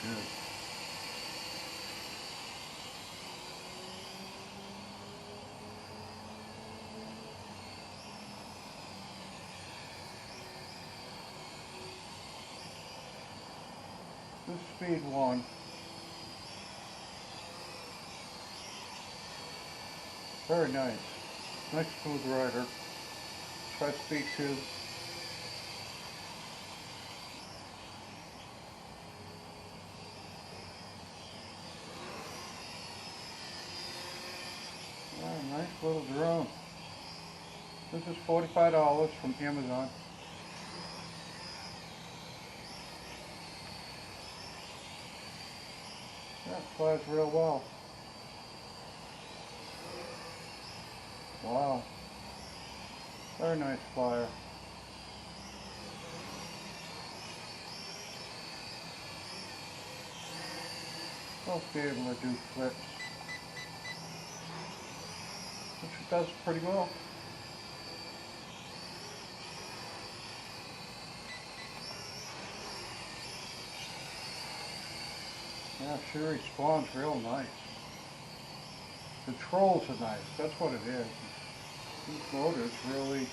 good. This is speed 1. Very nice. Nice smooth rider. Try speed 2. Nice little drone. This is $45 from Amazon. Yeah, it flies real well. Wow. Very nice flyer. Won't be able to do flips, which it does pretty well. Yeah, she responds real nice. The controls are nice, that's what it is. These motors really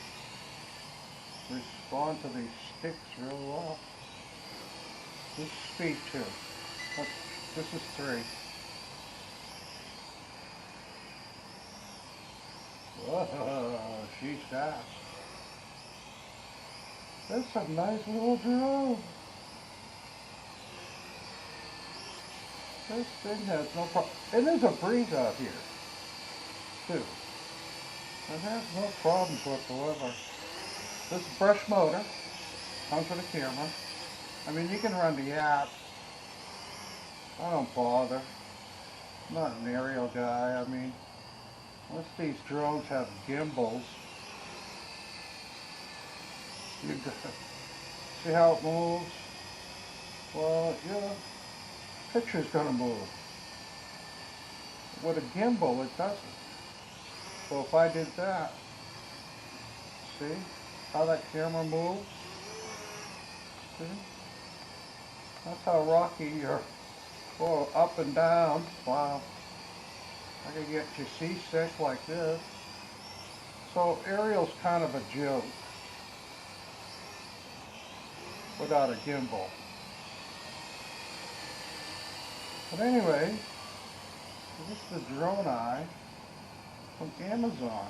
respond to these sticks real well. This is speed 2. This is 3. Whoa, she's fast. That's a nice little drone. This thing has no problem. And there's a breeze out here, too. It has no problems whatsoever. This brush motor comes with a camera. I mean, you can run the app. I don't bother. I'm not an aerial guy. I mean, most of these drones have gimbals. You see how it moves? Well, yeah, picture's gonna move. With a gimbal, it doesn't. So if I did that, see how that camera moves? See? That's how rocky your, oh, up and down. Wow. I could get you seasick like this. So aerial's kind of a joke without a gimbal. But anyway, this is the DroneEye from Amazon.